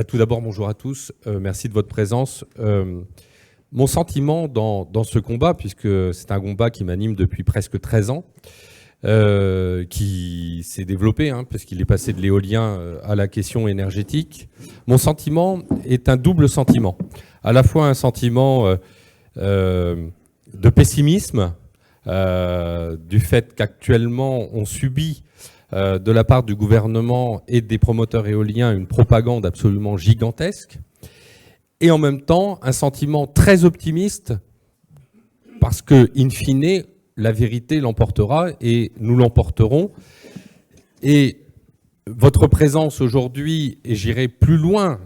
Tout d'abord, bonjour à tous. Merci de votre présence. Mon sentiment dans ce combat, puisque c'est un combat qui m'anime depuis presque 13 ans, qui s'est développé, parce qu'il est passé de l'éolien à la question énergétique, mon sentiment est un double sentiment. À la fois un sentiment de pessimisme, du fait qu'actuellement on subit de la part du gouvernement et des promoteurs éoliens une propagande absolument gigantesque, et en même temps un sentiment très optimiste parce que, in fine, la vérité l'emportera et nous l'emporterons. Et votre présence aujourd'hui, et j'irai plus loin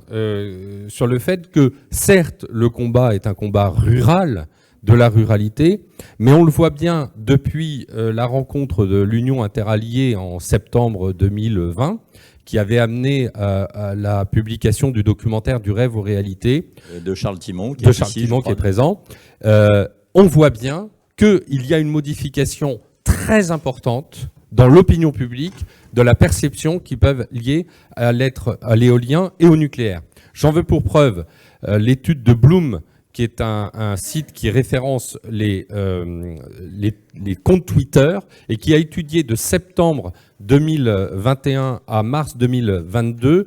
sur le fait que, certes, le combat est un combat rural, de la ruralité, mais on le voit bien depuis la rencontre de l'Union interalliée en septembre 2020, qui avait amené à la publication du documentaire Du rêve aux réalités de Charles Timon, qui est présent. On voit bien qu'il y a une modification très importante dans l'opinion publique de la perception qui peuvent lier à l'éolien et au nucléaire. J'en veux pour preuve l'étude de Bloom, qui est un site qui référence les comptes Twitter et qui a étudié de septembre 2021 à mars 2022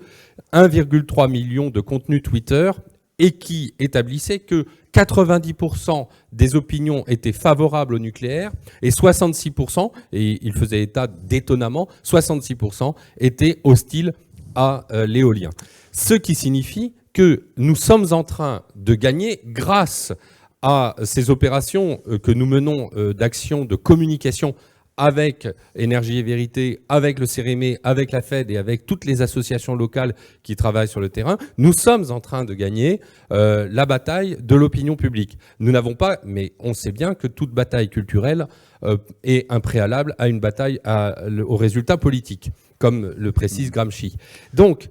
1,3 million de contenus Twitter et qui établissait que 90% des opinions étaient favorables au nucléaire et 66%, et il faisait état d'étonnement, 66% étaient hostiles à l'éolien. Ce qui signifie que nous sommes en train de gagner grâce à ces opérations que nous menons d'action de communication avec Énergie et Vérité, avec le CEREME, avec la FED et avec toutes les associations locales qui travaillent sur le terrain. Nous sommes en train de gagner la bataille de l'opinion publique. Nous n'avons pas, mais on sait bien que toute bataille culturelle est un préalable à une bataille au résultat politique, comme le précise Gramsci. Donc,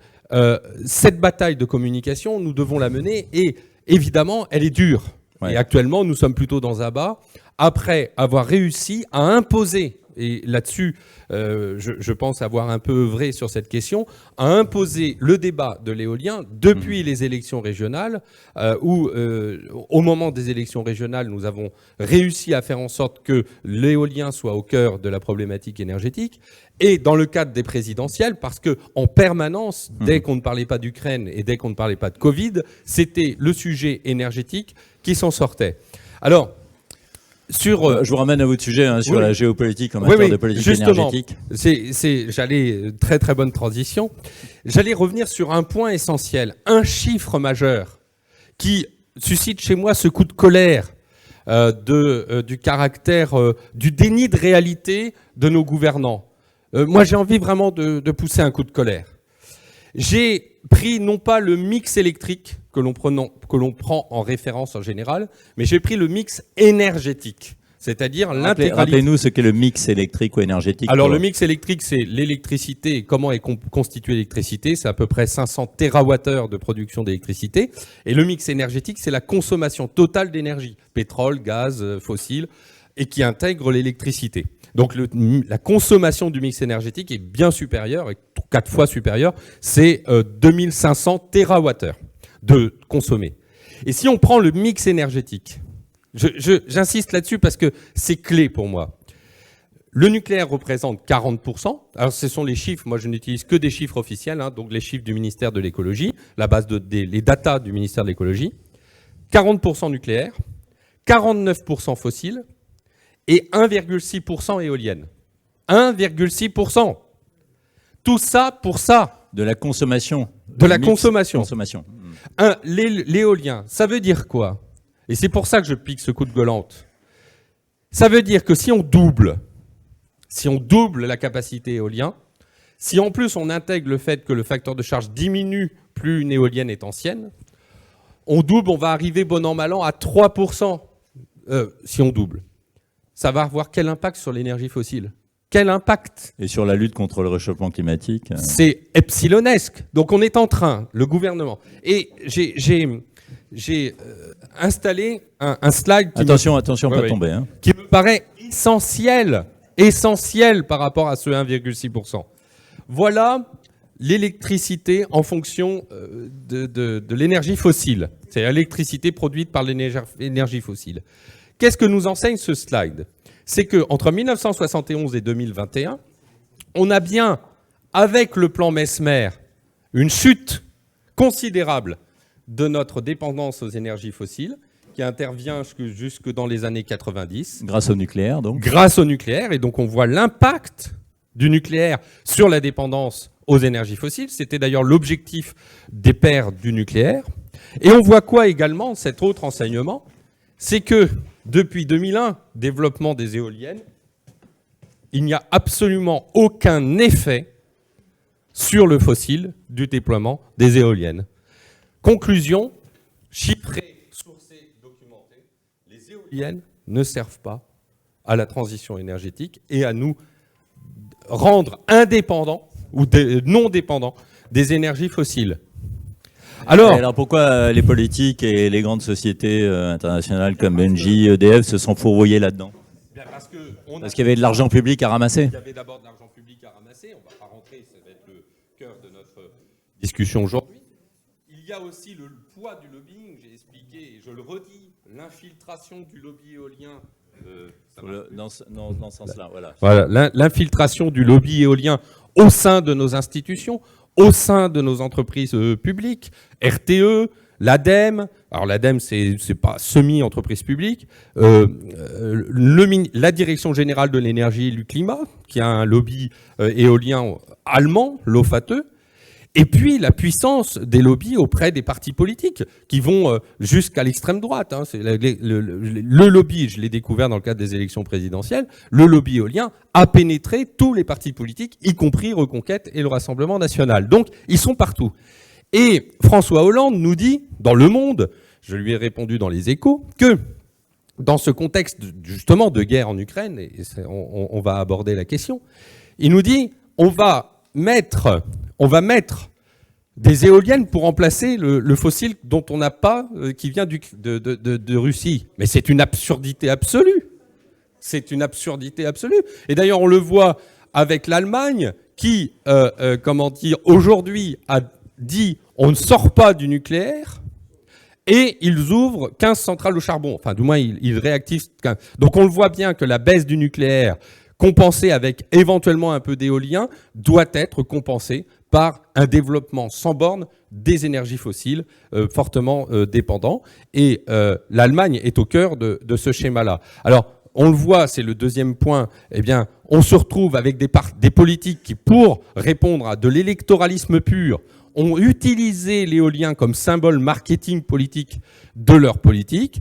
cette bataille de communication, nous devons la mener et évidemment, elle est dure. Ouais. Et actuellement, nous sommes plutôt dans un bas, après avoir réussi à imposer, et là-dessus, je pense avoir un peu œuvré sur cette question, à imposer le débat de l'éolien depuis les élections régionales, où au moment des élections régionales, nous avons réussi à faire en sorte que l'éolien soit au cœur de la problématique énergétique, et dans le cadre des présidentielles, parce que en permanence, dès qu'on ne parlait pas d'Ukraine et dès qu'on ne parlait pas de Covid, c'était le sujet énergétique qui s'en sortait. Alors, je vous ramène à votre sujet sur la géopolitique en matière de politique énergétique. J'allais très très bonne transition. J'allais revenir sur un point essentiel, un chiffre majeur qui suscite chez moi ce coup de colère du caractère du déni de réalité de nos gouvernants. Moi, j'ai envie vraiment de pousser un coup de colère. J'ai pris non pas le mix électrique que l'on prend en référence en général, mais j'ai pris le mix énergétique, c'est-à-dire l'intégralité. Rappelez-nous ce qu'est le mix électrique ou énergétique. Alors le mix électrique, c'est l'électricité et comment est constituée l'électricité. C'est à peu près 500 TWh de production d'électricité. Et le mix énergétique, c'est la consommation totale d'énergie, pétrole, gaz, fossiles, et qui intègre l'électricité. Donc la consommation du mix énergétique est bien supérieure, et 4 fois supérieure, c'est 2500 TWh de consommé. Et si on prend le mix énergétique, j'insiste là-dessus parce que c'est clé pour moi. Le nucléaire représente 40%. Alors ce sont les chiffres, moi je n'utilise que des chiffres officiels, donc les chiffres du ministère de l'écologie, la base les datas du ministère de l'écologie. 40% nucléaire, 49% fossile, et 1,6% éolienne. 1,6%. Tout ça pour ça. De la consommation. De la consommation. L'éolien, ça veut dire quoi? Et c'est pour ça que je pique ce coup de gueulante. Ça veut dire que si on double la capacité éolienne, si en plus on intègre le fait que le facteur de charge diminue plus une éolienne est ancienne, on va arriver bon an mal an à 3% si on double. Ça va avoir quel impact sur l'énergie fossile? Quel impact? Et sur la lutte contre le réchauffement climatique? C'est epsilonesque. Donc on est en train, le gouvernement. Et j'ai installé un slide qui attention, pas tomber. Qui me paraît essentiel par rapport à ce 1,6%. Voilà l'électricité en fonction de l'énergie fossile. C'est l'électricité produite par l'énergie fossile. Qu'est-ce que nous enseigne ce slide? C'est qu'entre 1971 et 2021, on a bien, avec le plan Messmer, une chute considérable de notre dépendance aux énergies fossiles, qui intervient jusque dans les années 90. Grâce au nucléaire, donc. Grâce au nucléaire, et donc on voit l'impact du nucléaire sur la dépendance aux énergies fossiles. C'était d'ailleurs l'objectif des pères du nucléaire. Et on voit quoi également, cet autre enseignement? C'est que depuis 2001, développement des éoliennes, il n'y a absolument aucun effet sur le fossile du déploiement des éoliennes. Conclusion, chiffrée, sourcée, documentée, les éoliennes ne servent pas à la transition énergétique et à nous rendre indépendants ou non dépendants des énergies fossiles. Alors pourquoi les politiques et les grandes sociétés internationales comme Engie, EDF se sont fourvoyées là-dedans? Parce qu'il y avait de l'argent public à ramasser. Il y avait d'abord de l'argent public à ramasser. On ne va pas rentrer, ça va être le cœur de notre discussion aujourd'hui. Il y a aussi le poids du lobbying, j'ai expliqué, et je le redis, l'infiltration du lobby éolien. Dans ce sens-là, voilà. Voilà, l'infiltration du lobby éolien au sein de nos institutions, au sein de nos entreprises publiques, RTE, l'ADEME. Alors l'ADEME, c'est pas semi-entreprise publique. La Direction Générale de l'Énergie et du Climat, qui a un lobby éolien allemand, l'OFATE. Et puis la puissance des lobbies auprès des partis politiques, qui vont jusqu'à l'extrême droite. Hein. C'est le lobby, je l'ai découvert dans le cadre des élections présidentielles, le lobby éolien a pénétré tous les partis politiques, y compris Reconquête et le Rassemblement national. Donc ils sont partout. Et François Hollande nous dit, dans Le Monde, je lui ai répondu dans les Échos, que dans ce contexte justement de guerre en Ukraine, et on va aborder la question, il nous dit on va mettre des éoliennes pour remplacer le fossile dont on n'a pas, qui vient de Russie. Mais c'est une absurdité absolue. C'est une absurdité absolue. Et d'ailleurs, on le voit avec l'Allemagne qui, aujourd'hui a dit on ne sort pas du nucléaire et ils ouvrent 15 centrales au charbon. Enfin, du moins, ils réactivent 15. Donc on le voit bien que la baisse du nucléaire, compensée avec éventuellement un peu d'éolien, doit être compensée par un développement sans borne des énergies fossiles fortement dépendants. Et l'Allemagne est au cœur de ce schéma-là. Alors, on le voit, c'est le deuxième point, eh bien, on se retrouve avec des politiques qui, pour répondre à de l'électoralisme pur, ont utilisé l'éolien comme symbole marketing politique de leur politique.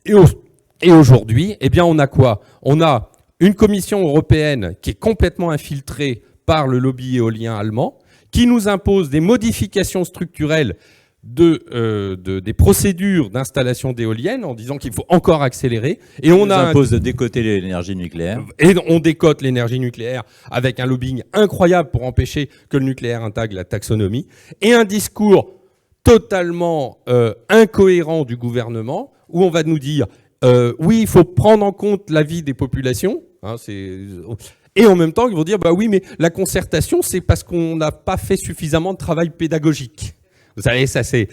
Et aujourd'hui, eh bien, on a quoi? On a une Commission européenne qui est complètement infiltrée par le lobby éolien allemand, qui nous impose des modifications structurelles des procédures d'installation d'éoliennes en disant qu'il faut encore accélérer. Et on impose de décoter l'énergie nucléaire. Et on décote l'énergie nucléaire avec un lobbying incroyable pour empêcher que le nucléaire intègre la taxonomie. Et un discours totalement incohérent du gouvernement où on va nous dire oui, il faut prendre en compte l'avis des populations. Hein, et en même temps, ils vont dire bah oui, mais la concertation, c'est parce qu'on n'a pas fait suffisamment de travail pédagogique. Vous savez, ça c'est.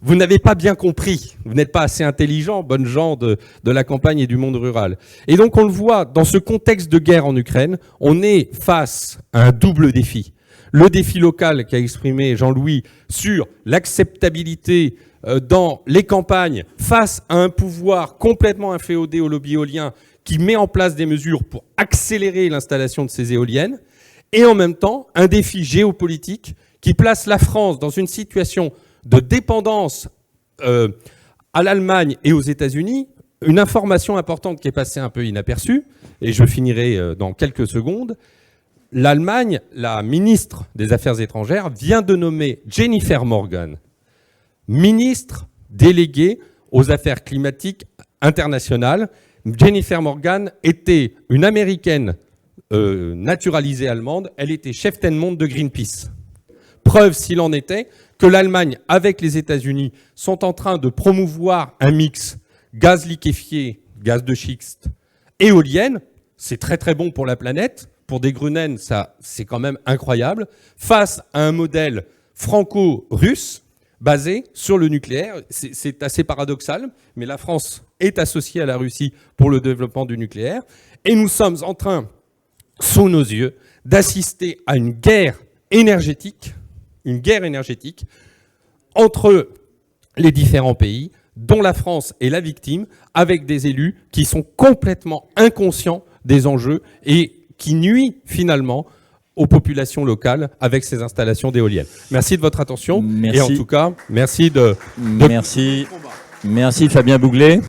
Vous n'avez pas bien compris. Vous n'êtes pas assez intelligent, bonnes gens de la campagne et du monde rural. Et donc on le voit dans ce contexte de guerre en Ukraine, on est face à un double défi. Le défi local qu'a exprimé Jean-Louis sur l'acceptabilité dans les campagnes face à un pouvoir complètement inféodé au lobby éolien qui met en place des mesures pour accélérer l'installation de ces éoliennes, et en même temps un défi géopolitique qui place la France dans une situation de dépendance à l'Allemagne et aux États-Unis. Une information importante qui est passée un peu inaperçue, et je finirai dans quelques secondes. L'Allemagne, la ministre des Affaires étrangères, vient de nommer Jennifer Morgan, ministre déléguée aux affaires climatiques internationales. Jennifer Morgan était une Américaine naturalisée allemande. Elle était chef-de-monde de Greenpeace. Preuve, s'il en était, que l'Allemagne, avec les États-Unis, sont en train de promouvoir un mix gaz liquéfié, gaz de schiste, éolienne. C'est très très bon pour la planète, pour des Grunen, ça, c'est quand même incroyable, face à un modèle franco-russe basé sur le nucléaire. C'est assez paradoxal, mais la France est associée à la Russie pour le développement du nucléaire. Et nous sommes en train, sous nos yeux, d'assister à une guerre énergétique entre les différents pays, dont la France est la victime, avec des élus qui sont complètement inconscients des enjeux et qui nuit finalement aux populations locales avec ces installations d'éoliennes. Merci de votre attention. Merci. Et en tout cas, merci Merci Fabien Bouglet.